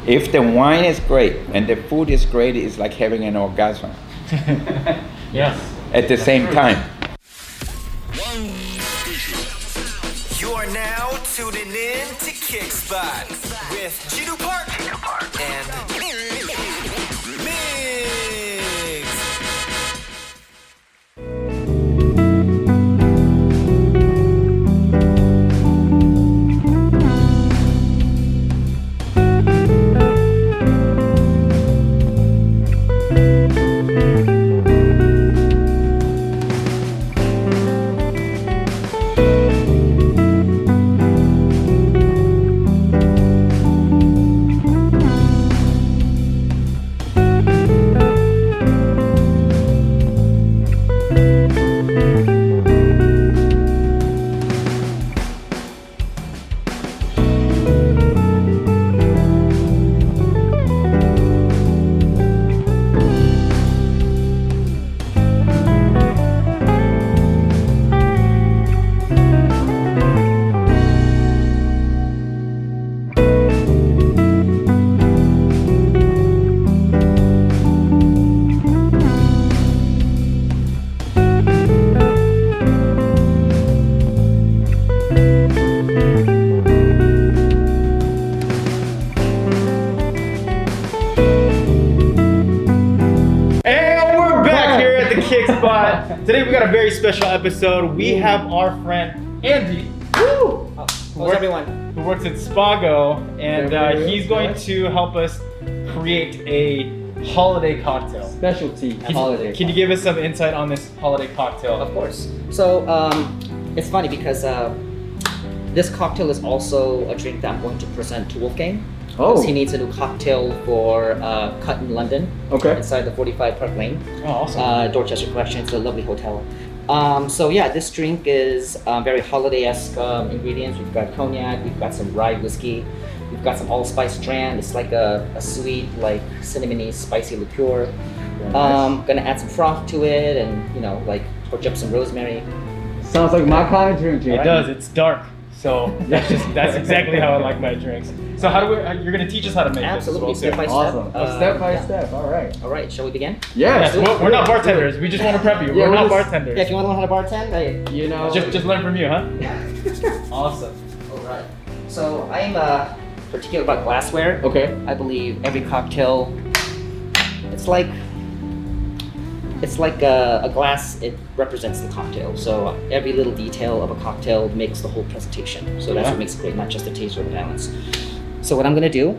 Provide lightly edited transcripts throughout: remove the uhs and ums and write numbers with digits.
If the wine is great and the food is great, it's like having an orgasm. Yes. At the same time. You are now tuning in to Kickspot with Jinu Park and Migs. Kickspot. Today we got a very special episode. We have our friend Andy, who works at Spago, and he's going to help us create a holiday cocktail. Specialty holiday. Can you give us some insight on this holiday cocktail? Of course. So it's funny because this cocktail is also a drink that I'm going to present to Wolfgang. Oh. He needs a new cocktail for Cut in London. Okay. Inside the 45 Park Lane. Oh, awesome. Dorchester Collection. It's a lovely hotel. So yeah, this drink is very holiday-esque ingredients. We've got cognac, we've got some rye whiskey, we've got some allspice dram. It's like a sweet, like cinnamony, spicy liqueur. Nice. Gonna add some froth to it, and like torch up some rosemary. Sounds like my kind of drink. It does. It's dark. So that's exactly how I like my drinks. So how do we? You're gonna teach us how to make Absolutely, this as well, step by Awesome. Step by yeah. step. All right. All right, shall we begin? Yes. We're not bartenders. We just want to prep you. Yeah, we're not we're just- bartenders. Yeah, if you want to learn how to bartend, You know. Just learn from you, huh? yeah. Awesome. All right. So I'm particular about glassware. Okay. I believe every cocktail, it's like a glass. It represents the cocktail. So every little detail of a cocktail makes the whole presentation. So that's what makes it great, not just the taste or the balance. So what I'm gonna do,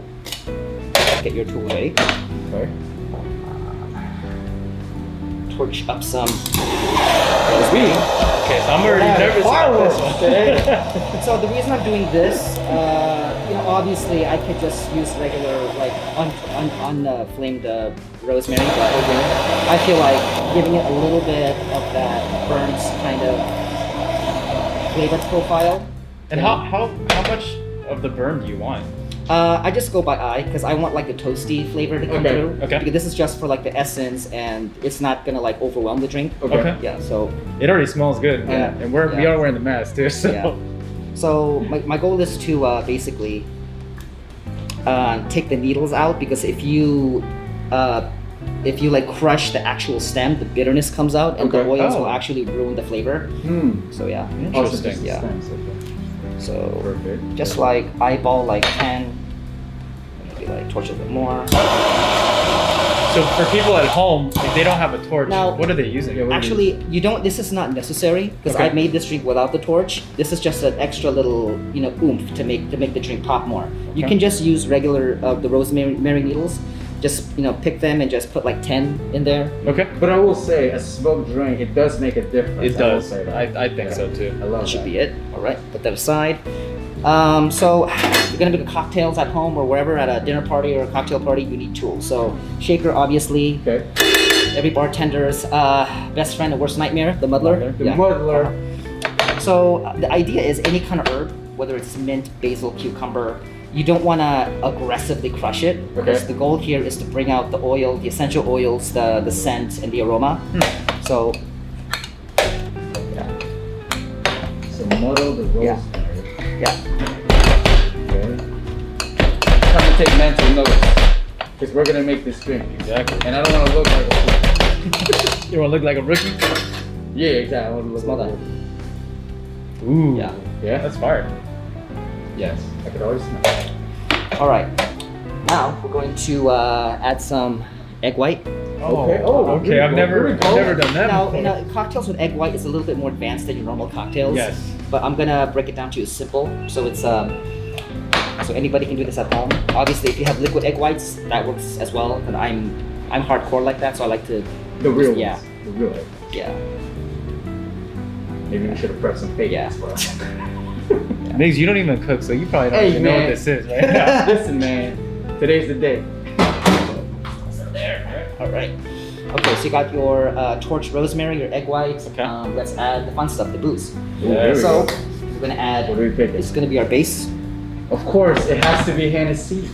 get your tool ready. Okay. Torch up some. Okay, so I'm already nervous about this one today. So the reason I'm doing this, obviously I could just use regular like unflamed rosemary, but I feel like giving it a little bit of that burnt kind of flavor profile. And how much of the burn do you want? I just go by eye because I want like the toasty flavor to come through. Okay. Because this is just for like the essence, and it's not gonna like overwhelm the drink. Okay. Yeah. So. It already smells good. Yeah. And we are wearing the mask too. So. Yeah. So my goal is to basically take the needles out, because if you like crush the actual stem, the bitterness comes out, and the Okay. oils Oh. will actually ruin the flavor. So yeah. Interesting. Yeah. So Perfect. just like eyeball like 10, maybe like torch a bit more. So for people at home, if they don't have a torch, Now- what are they using? Actually, you don't. This is not necessary because Okay. I made this drink without the torch. This is just an extra little, oomph to make the drink pop more. You Okay. can just use regular the rosemary needles. Just pick them and just put like 10 in there. Okay. But I will say, a smoked drink, it does make a difference. It I will does. say that. I think so too. I love That should that. be it. All right, put that aside. So if you're gonna make cocktails at home or wherever, at a dinner party or a cocktail party, you need tools. So shaker, obviously. Okay. Every bartender's best friend and worst nightmare, the muddler. The muddler. So the idea is any kind of herb, whether it's mint, basil, cucumber, you don't want to aggressively crush it, because Okay. the goal here is to bring out the oil, the essential oils, the scent, and the aroma. So, yeah. So muddle the rosemary. Yeah. Okay. to take mental notes because we're gonna make this drink. Exactly. And I don't want to look like a fool. You want to look like a rookie? Yeah, exactly. I want to look Smell like that. Ooh. Yeah. Yeah. That's fire. Yes. I could always smell. All right. Now we're going to add some egg white. Okay. Okay. I've never done that Now, before. cocktails with egg white is a little bit more advanced than your normal cocktails. Yes. But I'm gonna break it down to simple, so it's so anybody can do this at home. Obviously, if you have liquid egg whites, that works as well. But I'm hardcore like that, so I like to. The real ones. Yeah. The real ones. Yeah. Maybe we should have prepped some fake Yeah. ones for us. Migs, you don't even cook, so you probably don't Hey, even know what man. this is, right? Listen, man. Today's the day. All right. Okay, so you got your torched rosemary, your egg whites. Okay. Let's add the fun stuff, the booze. There we So go. we're gonna add. What are we picking? This is gonna be our base. Of course, it has to be Hennessy.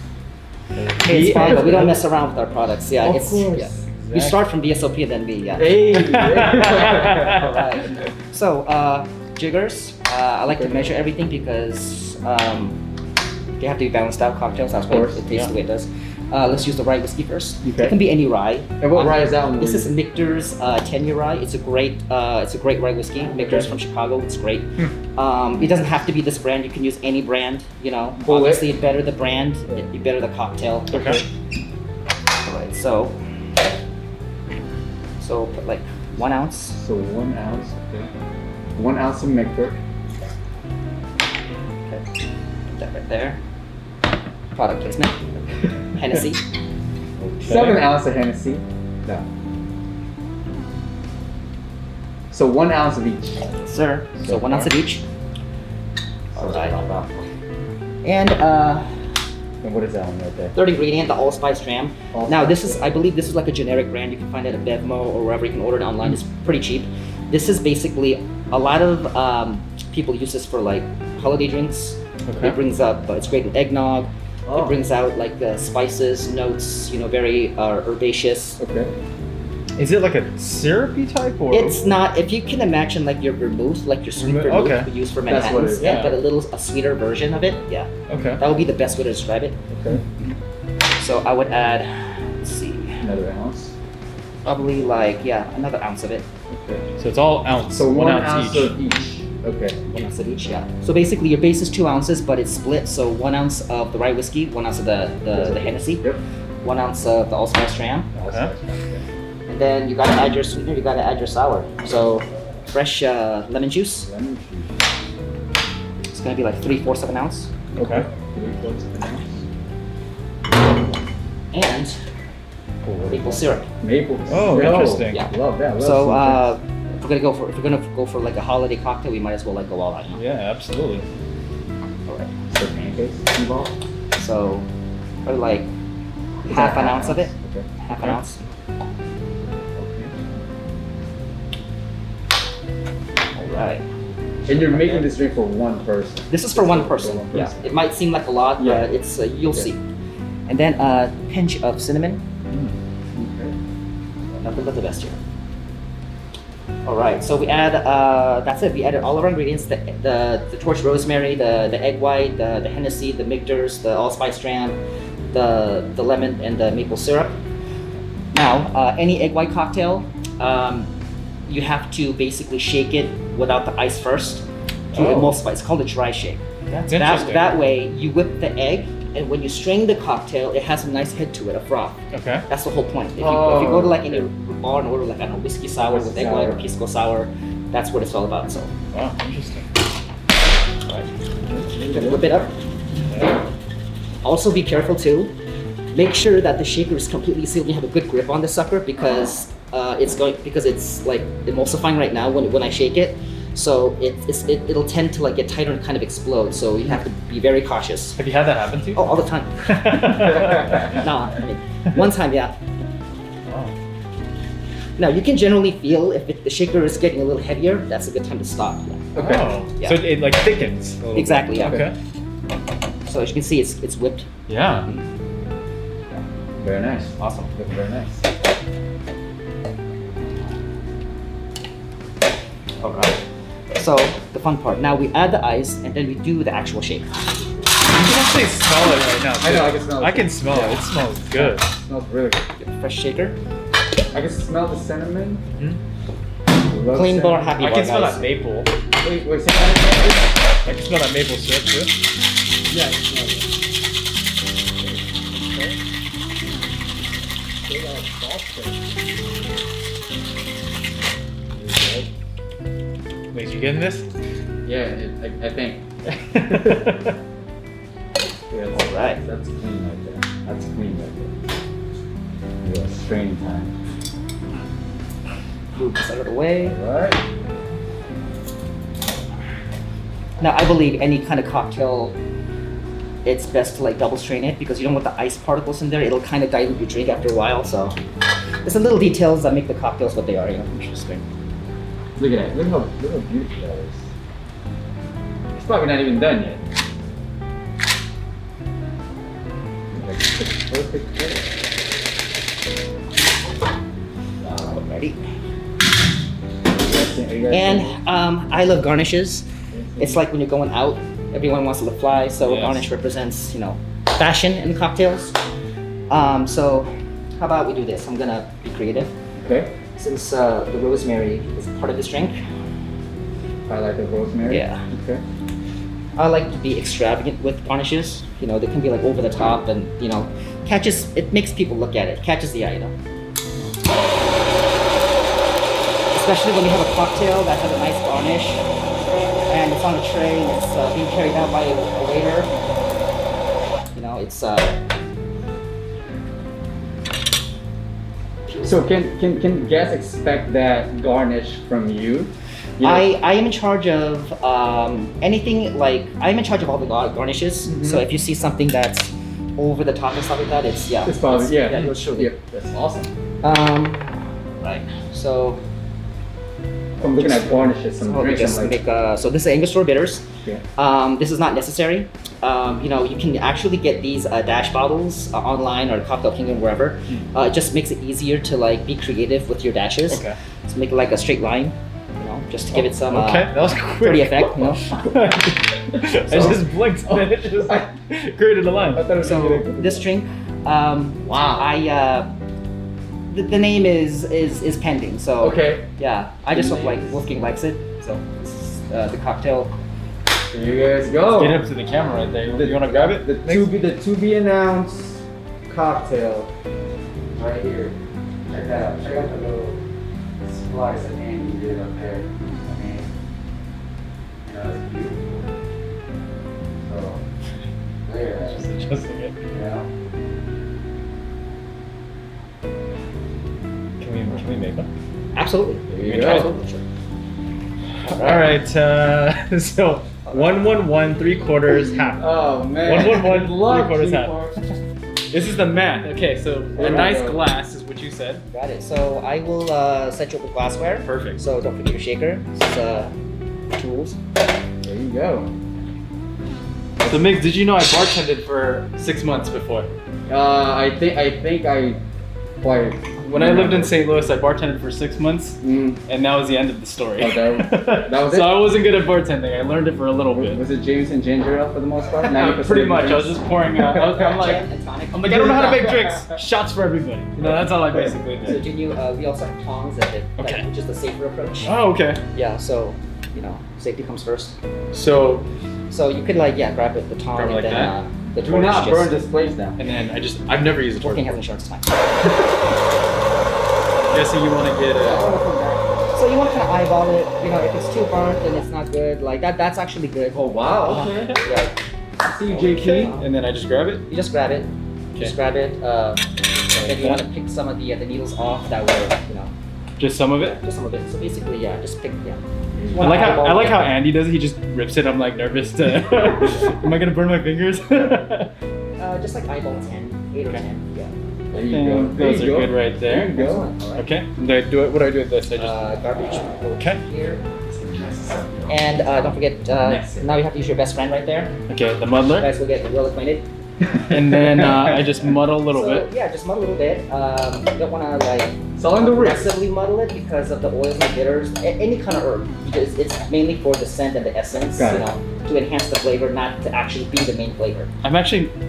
Hey, it's fine, but we don't mess around with our products. Yeah, Of it's course. yeah. We start from VSOP and then we yeah. Hey. All right. So jiggers, I like to measure everything because they have to be balanced out cocktails. That's why course, it tastes the way it does. Let's use the rye whiskey first. Okay. It can be any rye. And what rye is that one? This is Michter's 10-year rye. It's a great rye whiskey. Michter's from Chicago. It's great. It doesn't have to be this brand. You can use any brand. You know, Cool. obviously, the better the brand, the better the cocktail. Okay. All right. So put like 1 ounce. So 1 ounce. Okay. 1 ounce of Michter. Okay. Put that right there. Product placement. Hennessy. 7 ounce of Hennessy. No. So 1 ounce of each. Sir. So 1 ounce of each. All right. And And what is that one right there? third ingredient, the allspice jam. Now Allspice. this is, I believe this is like a generic brand. You can find it at Bevmo or wherever you can order it online. It's pretty cheap. This is basically, a lot of people use this for like holiday drinks. Okay. It brings up, it's great with eggnog. Oh. It brings out like spices, notes, very herbaceous. Okay. Is it like a syrupy type or? It's not, if you can imagine like your vermouth, like your sweet vermouth Okay. we use for That's what it Manhattans, is, yeah. but a sweeter version of it. Yeah, Okay. that would be the best way to describe it. Okay. So I would add, let's see, Another ounce. probably like, another ounce of it. Okay. So it's all ounce. So 1 ounce ounce each. of each. Okay. 1 ounce of each, yeah. So basically your base is 2 ounces, but it's split. So 1 ounce of the rye whiskey, 1 ounce of the Hennessy, Yep. 1 ounce of the allspice jam, Okay. and then you gotta add your sweetener, you gotta add your sour. So fresh lemon juice. Lemon juice. It's gonna be like 3/4 of an ounce, Okay. 3/4 of an ounce. and maple syrup. Maple. Oh, syrup. interesting. Yeah. Love that. Love So some if we're gonna go for like a holiday cocktail, we might as well like go all out. You know? Yeah, absolutely. All right. drinks. So pancakes involved. So probably like half an ounce of it. Okay. Half an ounce. Okay. All right. And you're making this drink for one person. This is for one person. For one Yeah. person. It might seem like a lot, Yeah. but it's you'll Yeah. see. And then a pinch of cinnamon. Okay. Nothing but the best here. All right, so we add, that's it. We added all of our ingredients, the torched rosemary, the egg white, the Hennessy, the Michter's, the allspice jam, the lemon, and the maple syrup. Now, any egg white cocktail, you have to basically shake it without the ice first to Oh. emulsify. It's called a dry shake. That's interesting. That way, you whip the egg, and when you strain the cocktail, it has a nice head to it, a froth. Okay. That's the whole point. If you go to like any okay. bar and order like, I don't know, whiskey sour with Whiskey egg white or sour. pisco sour, that's what it's all about. So Wow, interesting. whip it up. Also be careful too. Make sure that the shaker is completely sealed. You have a good grip on the sucker because it's like emulsifying right now when I shake it. So it'll tend to like get tighter and kind of explode. So you have to be very cautious. Have you had that happen to you? Oh, all the time. Nah, I mean, one time, yeah. Wow. Now you can generally feel if the shaker is getting a little heavier. That's a good time to stop. Yeah. Okay. Oh, Yeah. so it like thickens. a little bit. Exactly, yeah. Okay. So as you can see, it's whipped. Yeah. Very nice. Awesome. Looking very nice. All right. So the fun part. Now we add the ice and then we do the actual shake. actually smell it right now. I know, too. I can smell it. I can smell it. It smells good. It smells really good. Fresh shaker. I can smell the cinnamon. Love Clean bar, cinnamon. happy I bar, can smell guys. that maple. Wait, say that again? I can smell that maple syrup too. Yeah, it smells good. Wait, you getting this? Yeah, I think. Yeah, Alright. That's clean right there. That's clean right there. Yeah, straining time. Move this out of the way. Alright. Now, I believe any kind of cocktail, it's best to like double strain it because you don't want the ice particles in there. It'll kind of dilute your drink after a while. So there's some little details that make the cocktails what they are. You know. Interesting. Look at that. Look how beautiful that is. It's probably not even done yet. Like, it's perfect color. Ready. Are you guys And I love garnishes. It's like when you're going out, everyone wants to look fly. So Yes. garnish represents, you know, fashion in cocktails. So how about we do this? I'm gonna be creative. Okay. Since the rosemary is part of this drink, I like the rosemary. Yeah. Okay. I like to be extravagant with garnishes. You know, they can be like over the top and, you know, it makes people look at it, catches the eye, you know. Especially when you have a cocktail that has a nice garnish and it's on a tray and it's being carried out by a waiter. You know, it's So can guests expect that garnish from you? You know- I am in charge of anything like I'm in charge of all the garnishes. So if you see something that's over the top and stuff like that, it's It's probably, yeah. you'll surely. Yeah, that's awesome. Right. So I'm looking at garnishes. I'm so we drinking just like. make so this is Angostura bitters. Yeah. This is not necessary. You know, you can actually get these dash bottles online or Cocktail Kingdom, wherever. It just makes it easier to like be creative with your dashes. Okay. So make it like a straight line, you know, just to give it some Okay, that was quick. pretty effect, you know. I just blinked and it just created a line. I thought it was So gonna be- this drink, the name is pending. So Okay. yeah, I just The hope like name is- Wolfgang likes it. So this is the cocktail. Here you guys go. Get up to the camera right there. You want to grab it? The to be announced cocktail right here. Check out the little splice that Andy did up there. I mean, you know, it's beautiful. So there, Just adjusting it. you know. Can we make one? Absolutely. There you We go. try it. Absolutely, sure. All right. So 111 3/4 half. Oh man. 111 Love 3/4 Jinu half. Park. This is the math. Okay, so There a we nice go. glass is what you said. Got it. So I will set you up with glassware. Perfect. So don't forget your shaker. This is tools. There you go. So Migs, did you know I bartended for 6 months before? I think I quite. When I lived in St. Louis, I bartended for 6 months, Mm. and that was the end of the story. Oh, that was so it? I wasn't good at bartending. I learned it for a little bit. Was it James and ginger ale for the most part? 90% Pretty of much. I was drinks? just pouring out. I'm like, Gin and tonic. I don't know how to make drinks. Shots for everybody. You know, that's all I basically So did. Jinu, we also have tongs Okay. which is the safer approach. Oh, okay. Yeah. So you know, safety comes first. So, So you could like grab it the tong Grab it and like then that? the Do torch not just. burn this place down. and then I've never used a torch. Wolfgang has before. insurance, it's fine. Guessing you want to get So you want to kind of eyeball it. You know, if it's too burnt and it's not good, like that. That's actually good. Oh wow. Okay. Yeah. See you, JP. and then I just grab it. You just grab it. Okay. Just grab it. And then you want to pick some of the needles off. That way, you know, Just some of it. just some of it. So basically, yeah, just pick. Yeah. I like how Andy does it. He just rips it. I'm like nervous to. Am I gonna burn my fingers? Just like eyeball 10, 8 or 10. Yeah. There you go. And There those you are go. good right There there. you go. Excellent. All right. Okay. And do I do it? What do I do with this? I just. Garbage. Okay. Here. And don't forget, now you have to use your best friend right there. Okay. The You muddler. guys will get well acquainted. And then I just muddle a little bit. Yeah, just muddle a little bit. You don't want to like on the wrist. aggressively muddle it because of the oils and bitters. Any kind of herb, because it's mainly for the scent and the essence, Got it. you know, to enhance the flavor, not to actually be the main flavor. I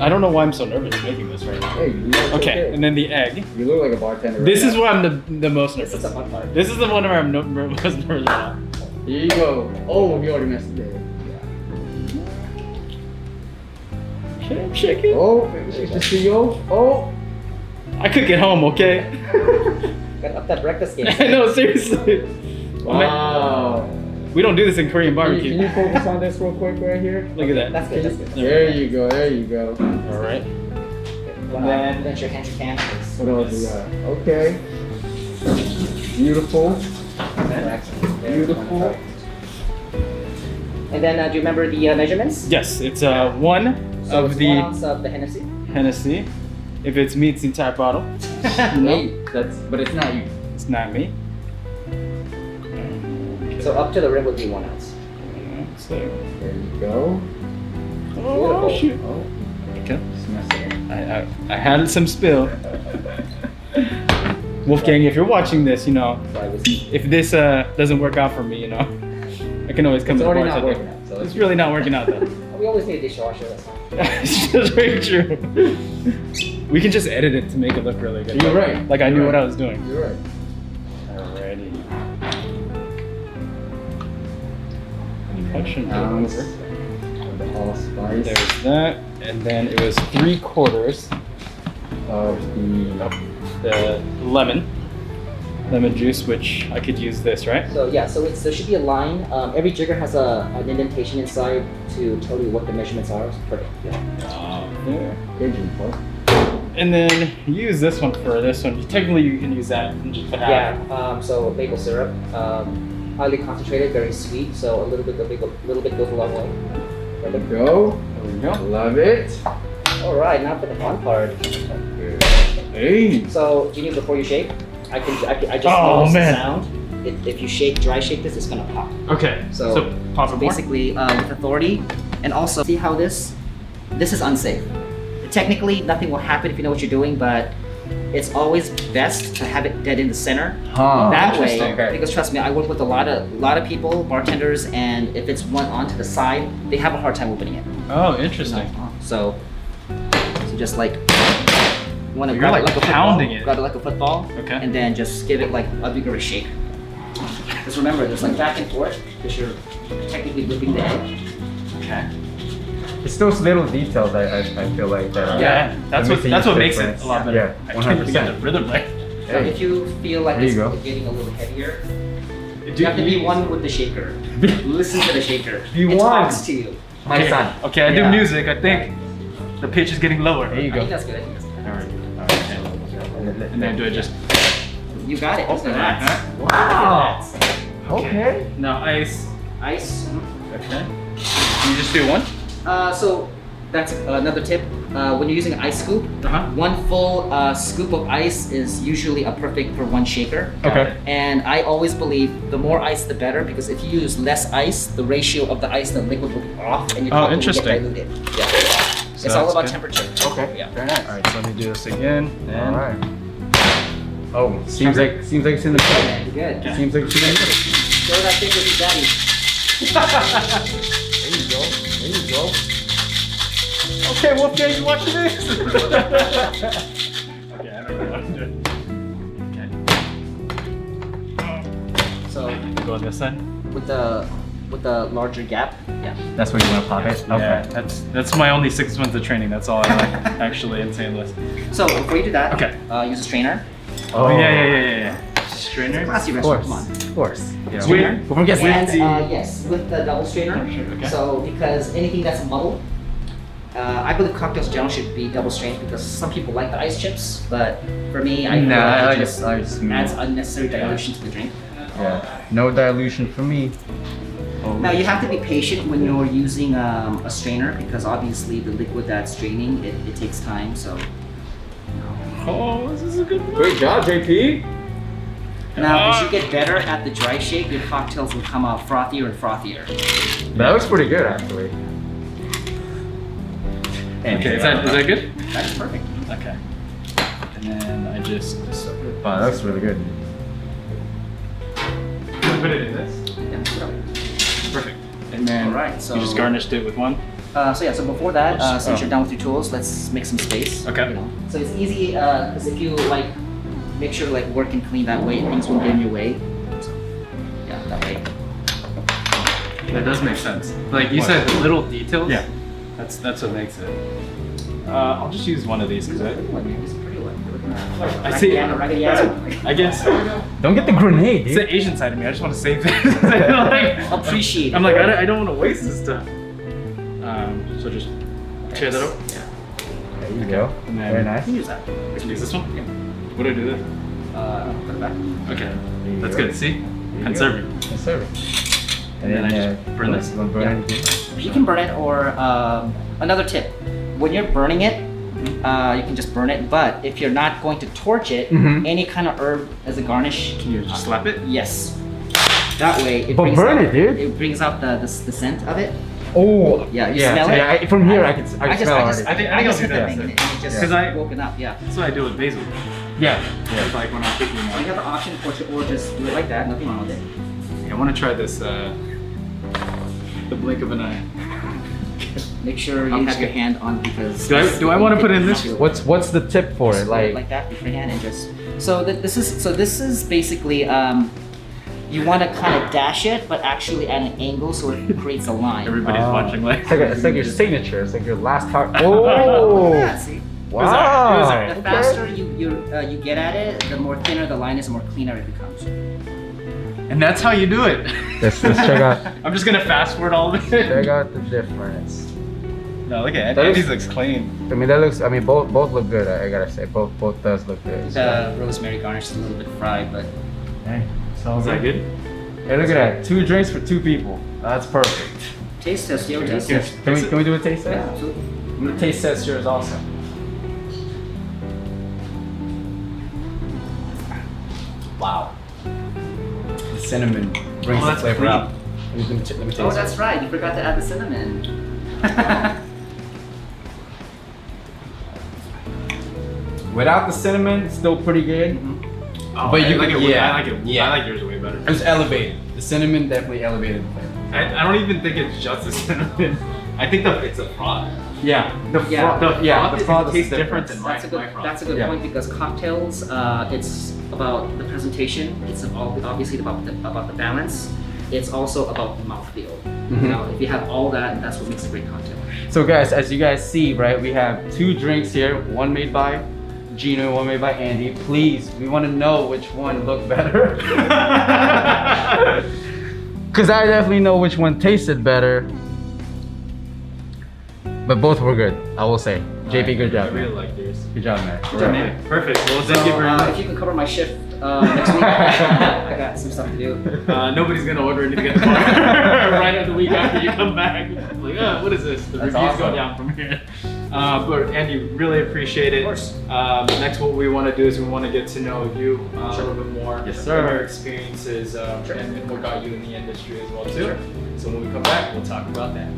don't know why I'm so nervous making this right now. Hey, you look Okay, and then the egg. You look like a bartender. This right is where I'm the most This nervous. is the fun part. This is the one where I'm most nervous right now. now. Here you go. Oh, he already messed it. I'm shaking. Oh, shake the CEO. Oh. I cook at home, okay? Got up that breakfast game. I know, seriously. Wow. We don't do this in Korean Can barbecue. you focus on this real quick right here? Look at that. That's good. That's good. There you go. There you go. All right. And then your hands your can. What else we got? Okay. Beautiful. Beautiful. And then do you remember the measurements? Yes, it's one So of it's the 1 ounce of the Hennessy. Hennessy. If it's me, it's the entire bottle. Hey, but it's not you. It's not me. So up to the rim would be 1 ounce. So, There you go. oh, Beautiful. shoot. Oh, Okay. just mess it up. I had some spill. Wolfgang, if you're watching this, you know, So I was, if this doesn't work out for me, you know, I can always come It's to the already not bartender. working out, so It's really not working out though. we always need a dishwasher. That's fine. It's just very true. We can just edit it to make it look really good. You're right. Like I knew You're what right. I was doing. You're right. Alrighty. Touch and Ounce over. of the allspice There's that, and then it was 3/4 of the lemon juice, which I could use this, right? So yeah, so there should be a line. Every jigger has an indentation inside to tell you what the measurements are. It's perfect. Yeah. There. Jinu Park. And then use this one for this one. Technically, you can use that and just put half. Yeah. So maple syrup, highly concentrated, very sweet. So a little bit goes a long way. There we go. There we go. Love it. All right, now for the fun part. Hey. So Jinu, before you shake, I just Oh, noticed the man. sound. If you dry shake this, it's gonna pop. Okay. So pop it more. basically with authority, and also see how this is unsafe. Technically, nothing will happen if you know what you're doing, but it's always best to have it dead in the center. Huh. That way, Interesting. Okay. because trust me, I work with a lot of people, bartenders, and if it's one onto the side, they have a hard time opening it. Oh, interesting. So just like you want to You're grab like it like a pounding football, it. grab it like a football, Okay. and then just give it like a vigorous shake. Just remember, just like back and forth, because you're technically whipping the egg. Okay. It's those little details I feel like that. Yeah, that's what makes it a lot better. Yeah, I can't even get the 100%. rhythm right. So if you feel like There it's you go. getting a little heavier, you have to be one with the shaker. Listen to the shaker. Be It one. talks to you. My son. Okay, I do Yeah. music. I think the pitch is getting lower. There you I go. think that's good. I think that's good. All right. And then do I just? You got it. Just like that. Wow. Look at that. Okay. Now ice. Ice. Okay. You just do one. So that's another tip. When you're using an ice scoop, one full scoop of ice is usually a perfect for one shaker. Okay. And I always believe the more ice, the better, because if you use less ice, the ratio of the ice and the liquid will be off, and your Oh, coffee will interesting. get diluted. Yeah. So It's all that's about good. temperature. Okay. Yeah. Very nice. All right. So let me do this again. And All right. Oh, seems like it's in the middle. Good. Good. Okay. Seems like it's in the middle. Show that thing with your daddy. There you go. There you go. Okay, Wolfgang, you watching this? Okay, I don't know what I'm doing. Okay. So Go on this side. with the larger gap, yeah. That's where you want to pop it? Yeah, that's my only 6 months of training. That's all I like, actually, in St. Louis. So before you do that, Okay. use a strainer. Oh, yeah. Strainer. Classy Of restaurant, course. come on. Of course. Yeah. Strainer. Who forgets And that? yes, with the double strainer. Okay. So because anything that's muddled, I believe cocktails in general should be double strained because some people like the ice chips, but for me, I feel like it just adds unnecessary dilution to the drink. Yeah. No dilution for me. Now you have to be patient when you're using a strainer because obviously the liquid that's draining, it takes time. So Oh, this is a good one. Great job, JP. now as you get better at the dry shake, your cocktails will come out frothier and frothier. That looks pretty good, actually. Okay, is that good? That's perfect. Okay. And then I just Wow, that looks really good. put it in this. Yeah, so- Perfect. And then Alright, so- you just garnished it with one. so before that, since you're done with your tools, let's make some space. Okay. You know, so it's easy because if you like make sure like work and clean that way, things won't get in your way. So, yeah, that way. That does make sense. Like you said, the little details. Yeah. That's what makes it. I'll just use one of these because It's a pretty one. I see. Raggedy answer. I guess Don't get the grenade, it's dude. the Asian side of me. I just want to save things. Like, Appreciate it. I'm like I don't want to waste this stuff. So just tear that up. Yeah. There you go. And then- Very nice. You can use that. Use this one. What do I do this? Put it back. Okay, you that's go. good. See, you conserving. Yes, sir. And then I just burn this? You want to burn Yeah. anything? You can burn it, or another tip: when you're burning it, you can just burn it. But if you're not going to torch it, Mhm. any kind of herb as a garnish. Can you just slap it? Yes. That way, it But brings burn out, it, dude. It brings out the scent of it. Oh, Yeah, you smell it? From here, I can just, smell I just, already. I think I I'll just do hit the that. thing and it just 'Cause I- woken up. Yeah. That's what I do with basil. Yeah. It's like when I'm cooking. So you have the option to torch it or just do it like that. Nothing wrong with it. I want to try this. The blink of an eye. Make sure you I'm have just your gonna- hand on because. Do I wanna put it in this? What's the tip for it? Like that with your hand and just. So this is basically you want to kind of dash it, but actually at an angle so it creates a line. Everybody's watching like. It's like your signature. It's like your last part. Yeah, Oh. see? Wow. It was alright. The faster you get at it, the more thinner the line is, the more cleaner it becomes. And that's how you do it. Let's check out I'm just gonna fast forward all of check it. out the difference. No, look at That Andy's looks- looks clean. I mean that looks. I mean both look good. I gotta say both does look good. The rosemary garnish is a little bit fried, but Hey, sounds Is that good? Hey, look at that. 2 drinks for 2 people. That's perfect. taste test, yo, taste Here. test. Can we do a taste Yeah, test? absolutely. I'm gonna taste test yours also. Wow. The cinnamon brings Oh, the that's flavor clean. out. Let me taste Oh, it. that's right. You forgot to add the cinnamon. Without the cinnamon, it's still pretty good. Oh, But I you- like it. yeah, I like it. yeah. I like yours way better. It's elevated. The cinnamon definitely elevated the flavor. I don't even think it's just the cinnamon. I think it's a froth. Yeah. The Yeah. the froth tastes is different than That's a good. my froth. That's a good Yeah. point because cocktails. It's about the presentation. It's obviously about the balance. It's also about the mouthfeel. Mhm. You know, if you have all that, that's what makes a great cocktail. So guys, as you guys see, right, we have 2 drinks here. One made by Jinu, one made by Andy. Please, we want to know which one looked better. Cause I definitely know which one tasted better. But both were good, I will say. JP, good I job, really man. like yours. Good job, man. Perfect. Well, So, thank you very if much. you can cover my shift next week, I got some stuff to do. Nobody's gonna order anything at the bar right at the week after you come back. Like, what is this? The That's reviews go awesome. down from here. But Andy, really appreciate it. Of course. Next, what we want to do is we want to get to know you a little bit more. Yes, sir. And your experiences and what got you in the industry as well too. So when we come back, we'll talk about that.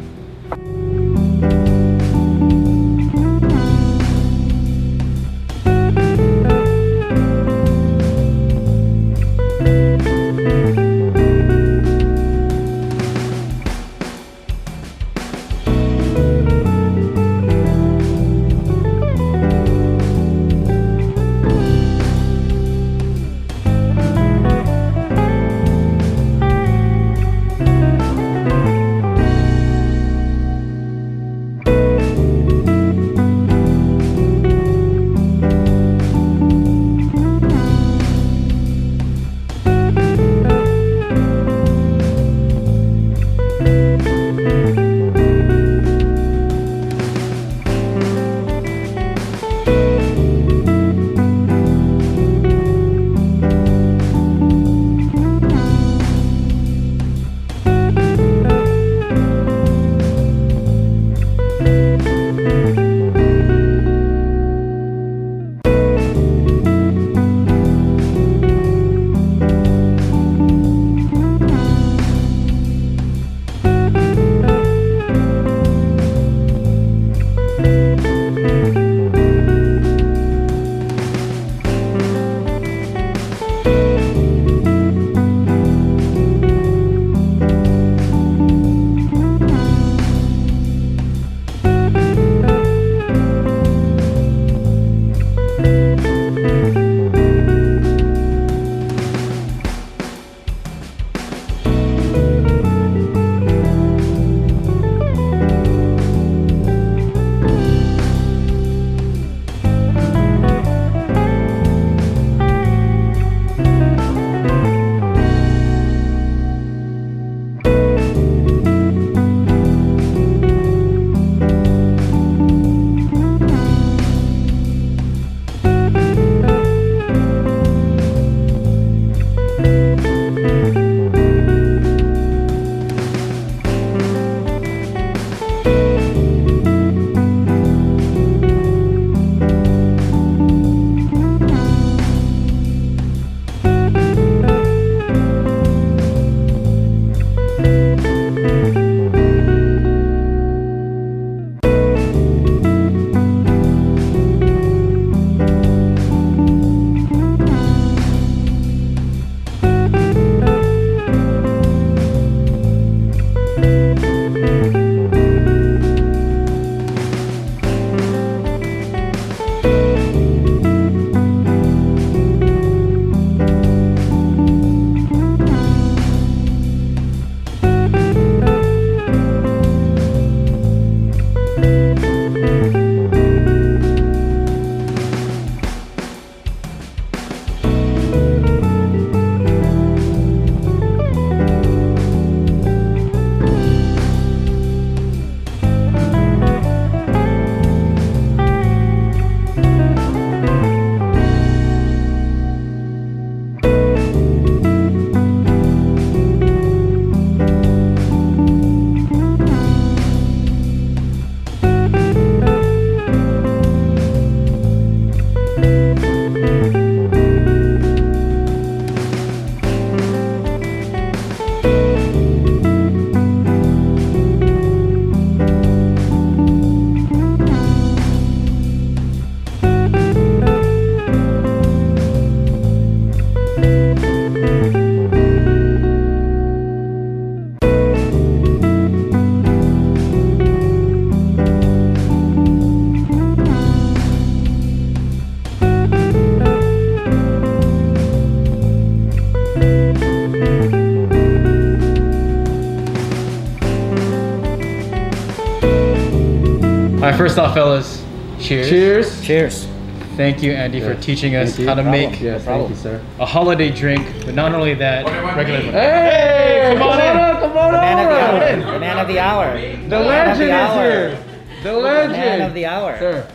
right, first off, fellas, cheers. Cheers. Cheers. Thank you, Andy, for teaching us Thank you. how to No make problem. Yes, thank you, sir. a holiday drink, but not only that, regular one. Hey, come on in. Come on The man of the over. hour. The man of the hour. The legend is here. The legend. Man of the hour. Sir.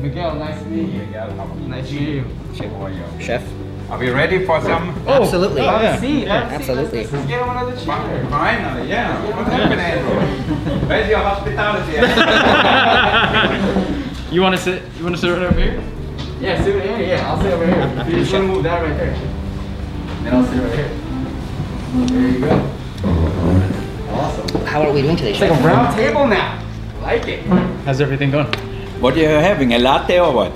Miguel, nice to meet you. Nice to meet you. Chef. Are we ready for some? Absolutely. Oh, yeah. Absolutely. Let's get him another chair. Finally, yeah. What's happening, Andrew? Where's your hospitality? You want to sit? You want to sit right over here? Yeah, sit right here. Yeah, I'll sit over here. You just want to move that right there. Then I'll sit right here. There you go. Awesome. How are we doing today, It's Chef? like a round table now. Like it. How's everything going? What are you having? A latte or what?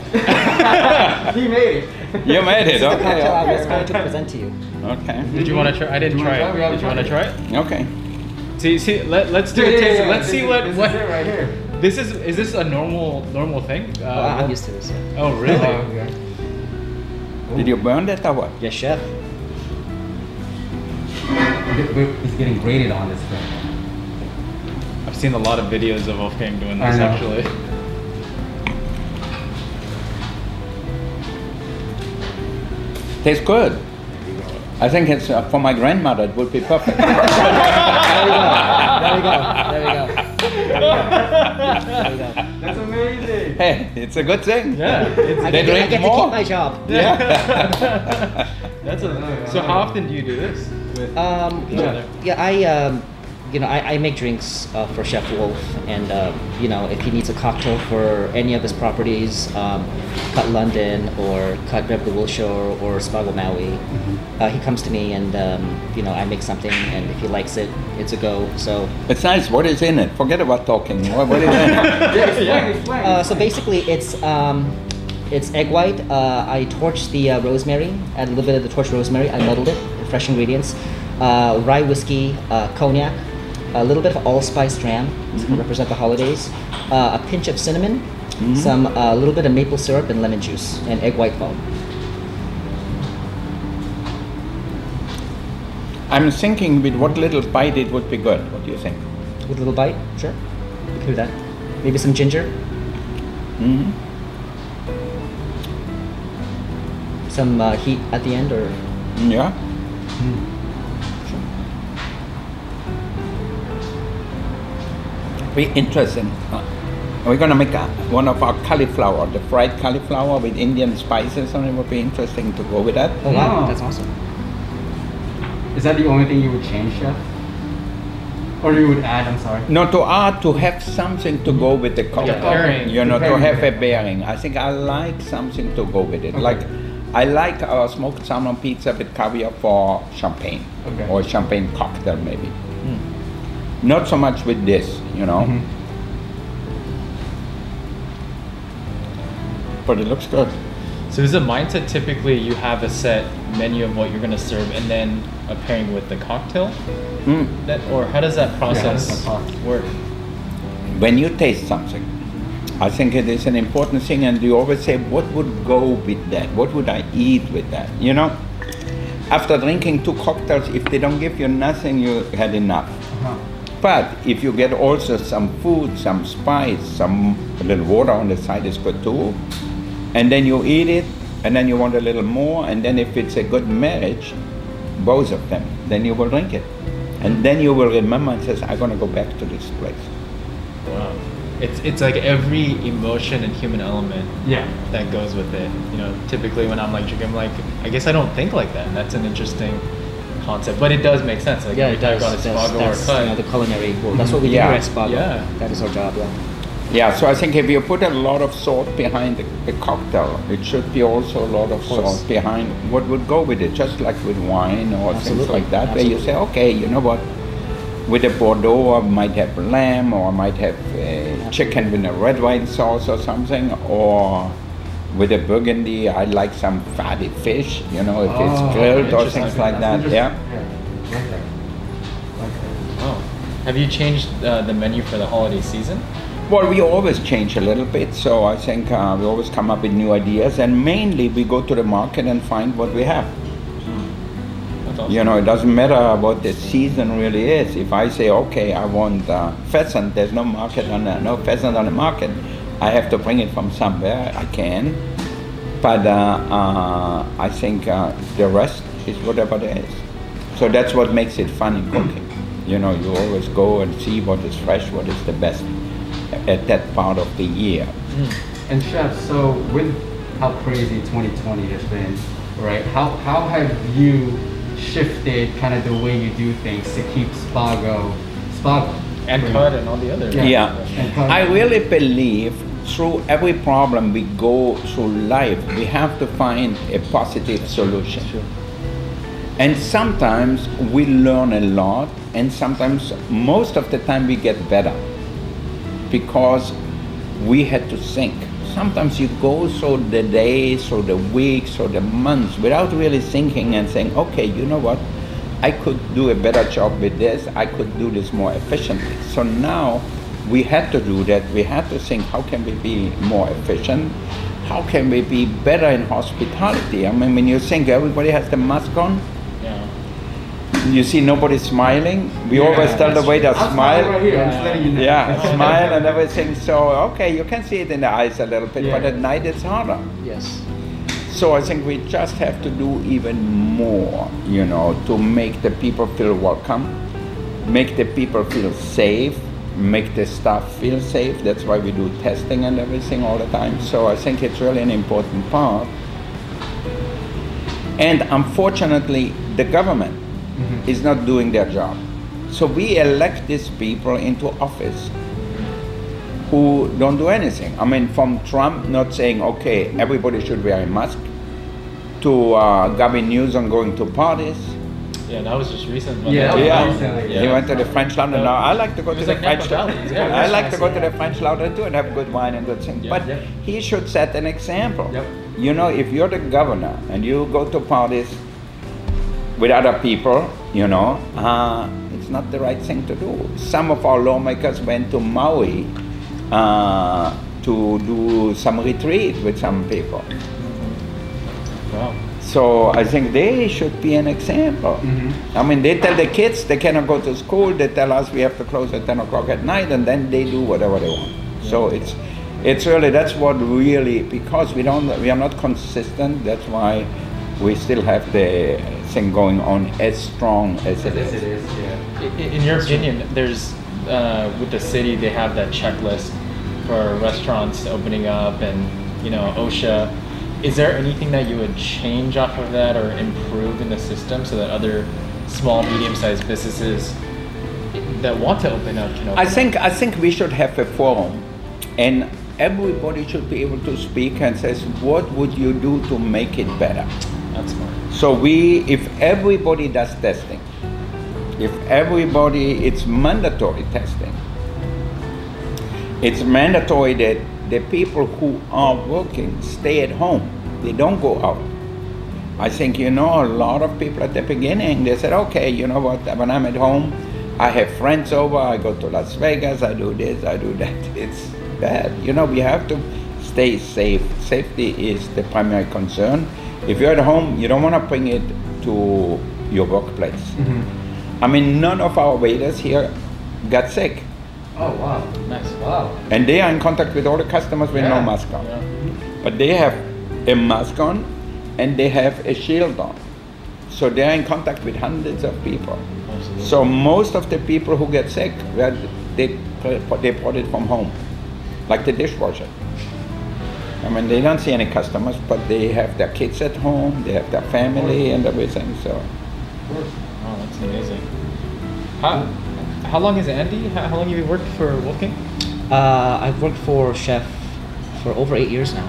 He made it. You made it, This is the cocktail I okay. was going to present to you. Okay. Did you want to try? I didn't You wanna try try? We it. gotta Did you want to try try it? Okay. See, let's do a Yeah, taste. yeah, Let's see what This is it right here. this is this a normal thing? I'm used to this. Yeah. Oh, really? Okay. Did you burn that or what? Yes, Chef. It's getting graded on this thing. I've seen a lot of videos of Wolfgang doing I this know. actually. Tastes good. I think it's for my grandmother. It would be perfect. There we go. There we go. There we go. There we go. That's amazing. Hey, it's a good thing. Yeah. I They get, I drink get to more. keep my job. Yeah. So how often do you do this with each other? Yeah, I make drinks for Chef Wolf, and if he needs a cocktail for any of his properties, Cut London or Cut Beverly Wilshire or Spago Maui, he comes to me and I make something, and if he likes it, it's a go. So It's nice. What is in it? Forget about talking. What is in it? Explain. so basically it's egg white. I torched the rosemary, add a little bit of the torched rosemary. I muddled it with fresh ingredients. Rye whiskey, cognac, a little bit of allspice dram to represent the holidays, a pinch of cinnamon, a little bit of maple syrup and lemon juice, and egg white foam. I'm thinking with what little bite it would be good. What do you think? With a little bite, sure. We can do that. Maybe some ginger, Hmm. some heat at the end, or Yeah. Be interesting. We're gonna make one of our cauliflower, the fried cauliflower with Indian spices, and it would be interesting to go with that. oh wow, Wow. that's awesome. Is that the only thing you would change, Chef? Or you would add, I'm sorry. No, to have something to go with the cocktail. pairing. You know, The to have pairing. a bearing. I think I like something to go with it. Okay. Like, I like our smoked salmon pizza with caviar for champagne. Okay. Or champagne cocktail maybe. Not so much with this, you know. Mhm. But it looks good. So is the mindset typically you have a set menu of what you're gonna serve and then a pairing with the cocktail? Mm. That, or how does that process that's the process. work? When you taste something, I think it is an important thing, and you always say, what would go with that? What would I eat with that? You know, after drinking 2 cocktails, if they don't give you nothing, you had enough. Uh-huh. But if you get also some food, some spice, a little water on the side is good too, and then you eat it, and then you want a little more, and then if it's a good marriage, both of them, then you will drink it. And then you will remember and says, I'm gonna go back to this place. Wow. It's like every emotion and human element Yeah. that goes with it. You know, typically when I'm like drinking, I'm like, I guess I don't think like that. And that's an interesting concept, but it does make sense. Like Yeah, every it time does. I go to Spago or That's Cut, the culinary. Well, that's what we do Yeah. here at Spago. Yeah. That is our job. Yeah. Yeah, so I think if you put a lot of salt behind the cocktail, it should be also a lot of course. salt behind what would go with it, just like with wine or things Absolutely, like that, where you say, okay, you know what, with a Bordeaux I might have lamb, or I might have chicken with a red wine sauce or something, or with a Burgundy I like some fatty fish, you know, if it's grilled or interesting. things like that, That's yeah. interesting. Like that. Like that. oh, have you changed the menu for the holiday season? Well, we always change a little bit, so I think we always come up with new ideas, and mainly we go to the market and find what we have. That's awesome. You know, it doesn't matter what the season really is. If I say, okay, I want pheasant, there's no market on no pheasant on the market. I have to bring it from somewhere. I can, but I think the rest is whatever there is. So that's what makes it fun in cooking. You know, you always go and see what is fresh, what is the best at that part of the year. And chef, so with how crazy 2020 has been, right? How have you shifted kind of the way you do things to keep Spago? And Cut and all the other. Yeah. And Cut. I really believe through every problem we go through life, we have to find a positive solution. Sure. And sometimes we learn a lot, and sometimes, most of the time, we get better because we had to think. Sometimes you go through the days, or the weeks, or the months without really thinking and saying, okay, you know what? I could do a better job with this. I could do this more efficiently. So now we had to do that. We had to think, how can we be more efficient? How can we be better in hospitality? I mean, when you think everybody has the mask on, you see nobody smiling. We always tell the waiter smile. Right here. I'm just letting you know. Yeah, smile and everything. So okay, you can see it in the eyes a little bit, but at night it's harder. Yes. So I think we just have to do even more, you know, to make the people feel welcome, make the people feel safe, make the staff feel safe. That's why we do testing and everything all the time. So I think it's really an important part. And unfortunately, the government is not doing their job. So we elect these people into office who don't do anything. I mean, from Trump not saying, okay, everybody should wear a mask, to Gavin Newsom going to parties. Yeah, that was just recent. Yeah. He went to the French Laundry. Now I like to go to the French Laundry. I like to go to the French Laundry too and have good wine and good things. Yeah. But he should set an example. Yep. You know, if you're the governor and you go to parties with other people, you know, it's not the right thing to do. Some of our lawmakers went to Maui to do some retreat with some people. Wow. So I think they should be an example. I mean, they tell the kids they cannot go to school. They tell us we have to close at 10 o'clock at night, and then they do whatever they want. Yeah. So it's really, that's what really, because we are not consistent. That's why we still have the thing going on as strong as it is. It is, yeah. In your opinion, there's with the city they have that checklist for restaurants opening up, and you know, OSHA. Is there anything that you would change off of that or improve in the system so that other small, medium-sized businesses that want to open up can open up? I think we should have a forum, and everybody should be able to speak and says, what would you do to make it better? That's smart. So if everybody does testing, it's mandatory testing. It's mandatory that the people who are working stay at home. They don't go out. I think, you know, a lot of people at the beginning, they said, okay, you know what, when I'm at home, I have friends over, I go to Las Vegas, I do this, I do that. It's bad. You know, we have to stay safe. Safety is the primary concern. If you're at home, you don't want to bring it to your workplace. I mean, none of our waiters here got sick. Oh, wow. Nice. Wow. And they are in contact with all the customers with no mask on. Yeah. But they have a mask on and they have a shield on. So they are in contact with hundreds of people. Absolutely. So most of the people who get sick, they brought it from home, like the dishwasher. I mean, they don't see any customers, but they have their kids at home, they have their family and everything, so. Oh, that's amazing. How long is Andy? How long have you worked for Wolfgang? I've worked for Chef for over 8 years now.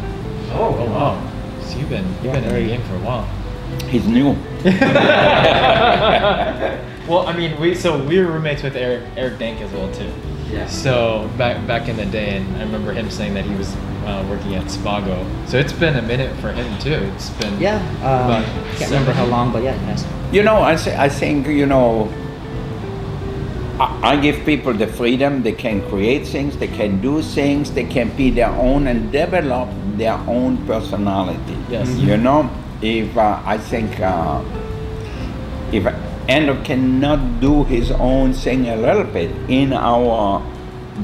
Oh wow. So you've been in the game for a while. He's new. Well, I mean, we were roommates with Eric Dank as well too. Yeah. So back in the day, and I remember him saying that he was working at Spago. So it's been a minute for him too. It's been Can't remember how long, but yeah, yes. You know, I think, you know, I give people the freedom. They can create things, they can do things, they can be their own and develop their own personality. Yes. You know, if I think if Andrew cannot do his own thing a little bit in our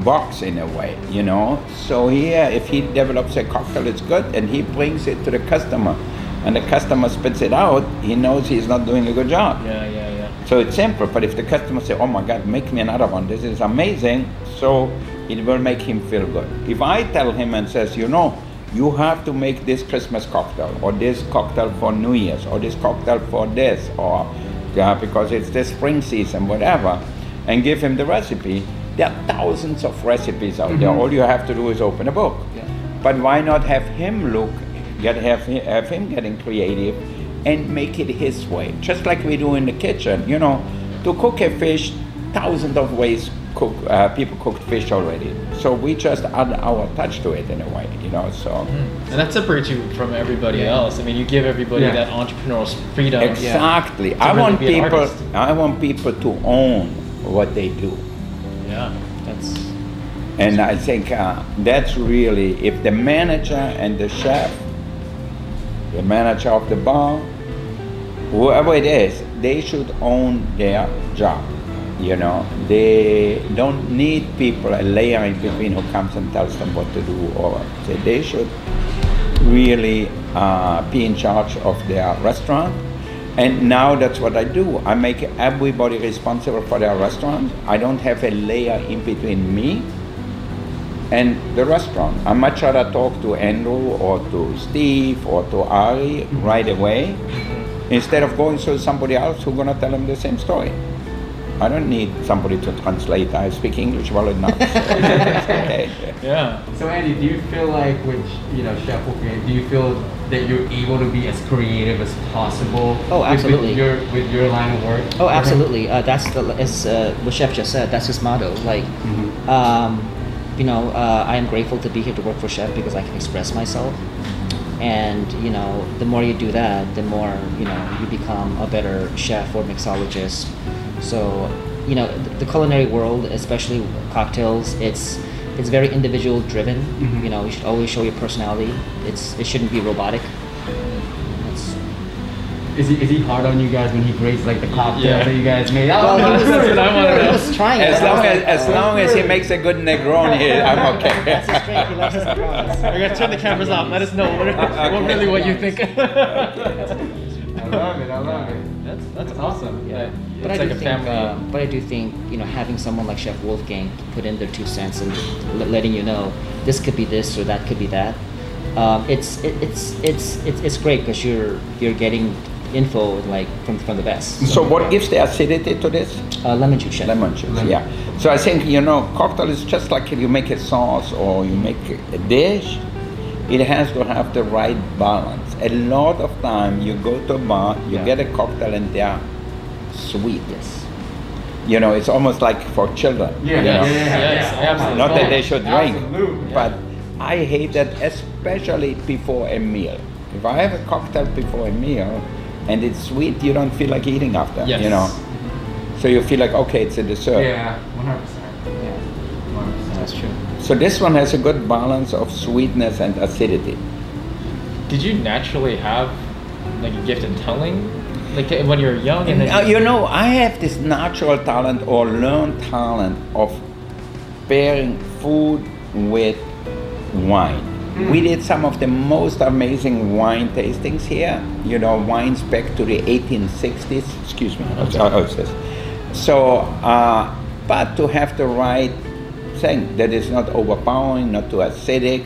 box in a way, you know. So here, if he develops a cocktail, it's good, and he brings it to the customer, and the customer spits it out, he knows he's not doing a good job. Yeah. So it's simple, but if the customer say, oh my God, make me another one, this is amazing, so it will make him feel good. If I tell him and says, you know, you have to make this Christmas cocktail, or this cocktail for New Year's, or this cocktail for this, or because it's the spring season, whatever, and give him the recipe, there are thousands of recipes out there. All you have to do is open a book. Yeah. But why not have him have him getting creative and make it his way, just like we do in the kitchen. You know, to cook a fish, thousands of ways people cooked fish already. So we just add our touch to it in a way, you know. So and that separates you from everybody else. I mean, you give everybody that entrepreneurial freedom. Exactly. To really be an artist. I want people to own what they do. Yeah, And I think that's really, if the manager and the chef, the manager of the bar, whoever it is, they should own their job. You know, they don't need people a layer in between who comes and tells them what to do, or so they should really be in charge of their restaurant. And now that's what I do. I make everybody responsible for their restaurant. I don't have a layer in between me and the restaurant. I much rather talk to Andrew or to Steve or to Ari right away instead of going to somebody else who's gonna tell them the same story. I don't need somebody to translate. I speak English well enough. So it's okay. Yeah. So Andy, do you feel like with Chef Wolfgang, do you feel that you're able to be as creative as possible? Oh, absolutely. With your line of work? Oh, absolutely. That's as what Chef just said. That's his motto. Like, I am grateful to be here to work for Chef because I can express myself. And the more you do that, the more you become a better chef or mixologist. So, the culinary world, especially cocktails, it's very individual driven. You should always show your personality. It shouldn't be robotic. Is he hard on you guys when he grades like the cocktail that you guys made? Well, that's what I want to know. He was trying. As long as he makes a good Negroni, I'm okay. That's his drink. He loves his Negronis. We're gonna turn the cameras off. Let us know what you think. I love it. That's awesome. Yeah. It's But I like do a think, family. but I do think, having someone like Chef Wolfgang put in their 2 cents and letting you know this could be this or that could be that. It's great because you're getting info like from the best. So what gives the acidity to this? Lemon juice, Chef. Lemon juice, yeah. So I think, cocktail is just like if you make a sauce or you make a dish, it has to have the right balance. A lot of time you go to a bar, you get a cocktail and they are sweet. Yes. It's almost like for children. Yes, absolutely. Not that they should drink, Absolutely. but I hate that, especially before a meal. If I have a cocktail before a meal and it's sweet, you don't feel like eating after. Yes. So you feel like, okay, it's a dessert. Yeah, 100%. Yeah. 100%. That's true. So this one has a good balance of sweetness and acidity. Did you naturally have like a gift in telling, like when you were young? And then I have this natural talent or learned talent of pairing food with wine. We did some of the most amazing wine tastings here. Wines back to the 1860s. Excuse me. So, but to have the right thing that is not overpowering, not too acidic,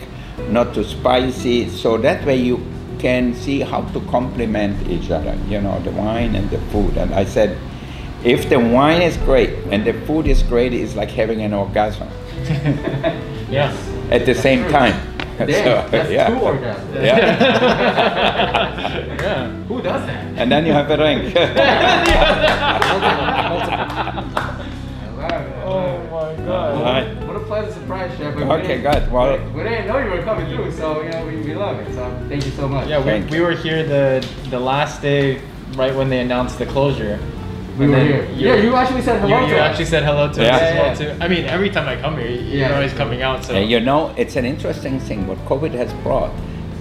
not too spicy. So that way you can see how to complement each other. The wine and the food. And I said, if the wine is great and the food is great, it's like having an orgasm. Yes. At the same time. Damn, So, that's yeah. 2 orgasms. Yeah. Yeah. Who does that? And then you have a drink. I love it. Oh my God. Right. What a pleasant surprise, Chef. Okay, good. Well, we didn't know you were coming through, so we love it. So thank you so much. Yeah, Thank we you. were here the last day, right when they announced the closure. we And were then here. You actually said hello You to us. actually said hello to Yeah. us as Yeah. well too. I mean, every time I come here, you're always coming out. So it's an interesting thing. What COVID has brought,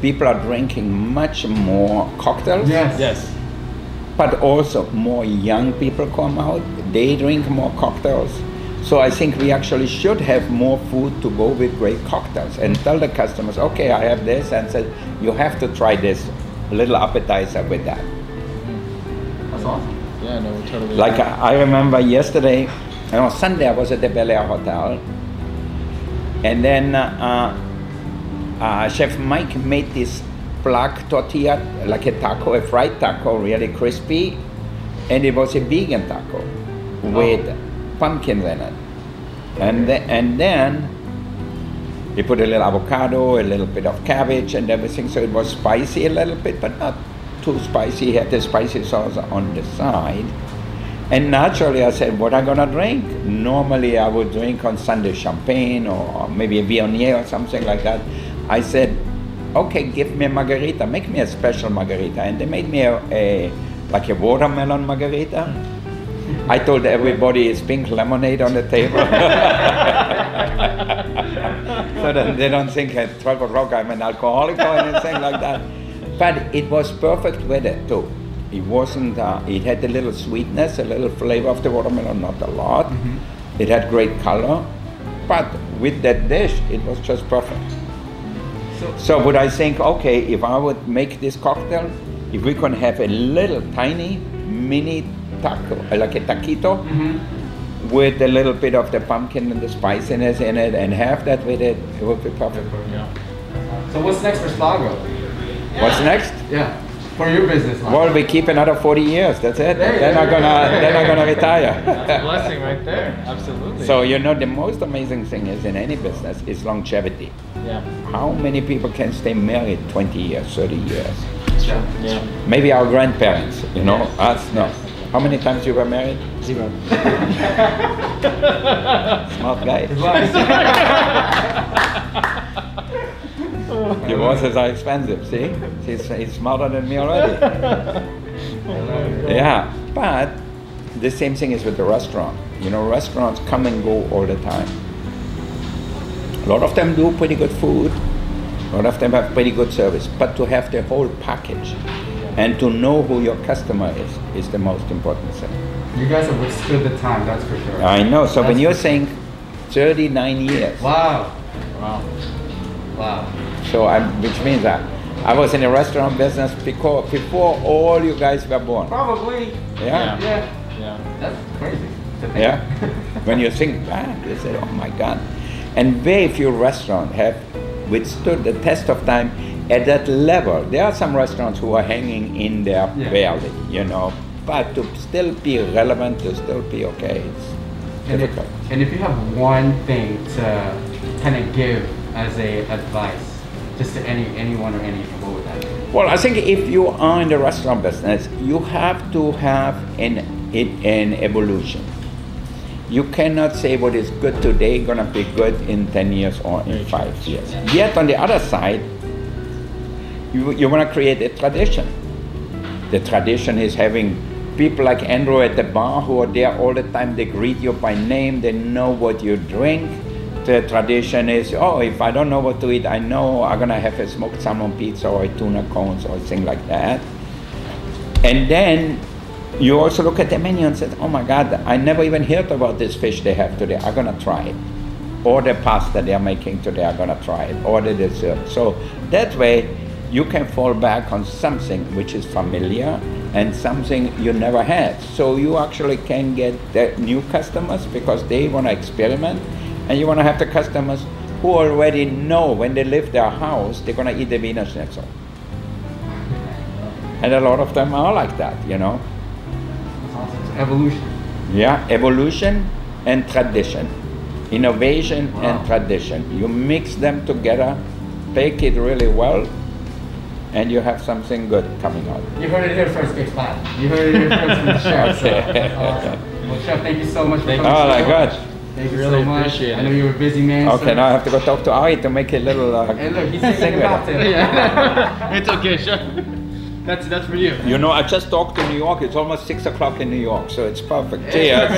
people are drinking much more cocktails. Yes. yes, but also more young people come out. They drink more cocktails. So I think we actually should have more food to go with great cocktails and tell the customers, okay, I have this, and say, you have to try this little appetizer with that. That's awesome. Yeah, no, we totally. Like I remember yesterday, Sunday I was at the Bel Air Hotel, and then Chef Mike made this black tortilla, like a taco, a fried taco, really crispy, and it was a vegan taco with pumpkins in it. And then he put a little avocado, a little bit of cabbage and everything, so it was spicy a little bit, but not too spicy. He had the spicy sauce on the side. And naturally I said, what am I gonna drink? Normally I would drink on Sunday champagne or maybe a Viognier or something like that. I said, okay, give me a margarita, make me a special margarita. And they made me a watermelon margarita. I told everybody it's pink lemonade on the table. So that they don't think at 12 o'clock I'm an alcoholic or anything like that. But it was perfect with it too. It wasn't, it had a little sweetness, a little flavor of the watermelon, not a lot. Mm-hmm. It had great color, but with that dish, it was just perfect. So would I think, okay, if I would make this cocktail, if we can have a little tiny mini taco, like a taquito, with a little bit of the pumpkin and the spiciness in it, and have that with it, it would be perfect. Yeah. So what's next for Spago? What's next? Yeah, for your business line. Well, we keep another 40 years. That's it. Then I'm gonna retire. That's a blessing right there. Absolutely. So the most amazing thing is in any business is longevity. Yeah. How many people can stay married 20 years, 30 years? Yeah. Maybe our grandparents, us, no. How many times you were married? 0. Smart guy. Divorces are expensive, see? He's smarter than me already. Yeah, but the same thing is with the restaurant. Restaurants come and go all the time. A lot of them do pretty good food. A lot of them have pretty good service. But to have the whole package and to know who your customer is the most important thing. You guys have withstood the time, that's for sure. I know. So when you're saying 39 years. Wow. So which means that I was in the restaurant business before all you guys were born. Probably. Yeah. Yeah. That's crazy. Yeah. When you think back, you say, oh my God. And very few restaurants have withstood the test of time at that level. There are some restaurants who are hanging in there barely, but to still be relevant, to still be okay, it's difficult. And if you have one thing to kind of give as a advice, just to anyone or anything, what would that be? Well, I think if you are in the restaurant business, you have to have an evolution. You cannot say what is good today gonna be good in 10 years or in 5 years. Yet on the other side, you wanna create a tradition. The tradition is having people like Andrew at the bar who are there all the time. They greet you by name. They know what you drink. The tradition is, if I don't know what to eat, I know I'm gonna have a smoked salmon pizza or a tuna cones or thing like that. And then you also look at the menu and say, oh my God, I never even heard about this fish they have today. I'm gonna try it. Or the pasta they're making today, I'm gonna try it. Or the dessert. So that way, you can fall back on something which is familiar and something you never had. So you actually can get the new customers because they wanna experiment. And you want to have the customers who already know when they leave their house, they're going to eat the Wiener Schnitzel. And a lot of them are like that, That's awesome. It's evolution. Yeah, evolution and tradition. Innovation and tradition. You mix them together, bake it really well, and you have something good coming out. You heard it here first, Kickspot. You heard it here first from the chef. So that's awesome. Well, Chef, thank you so much for coming. Oh my God. Thank you Really so much. appreciate it. I know you're a busy man. Okay, so. now I have to go talk to Ari to make a little Hey, look, he's thing taking a with it. cocktail. It's okay, Chef. That's for you. I just talked to New York. It's almost 6 o'clock in New York, so it's perfect. Cheers.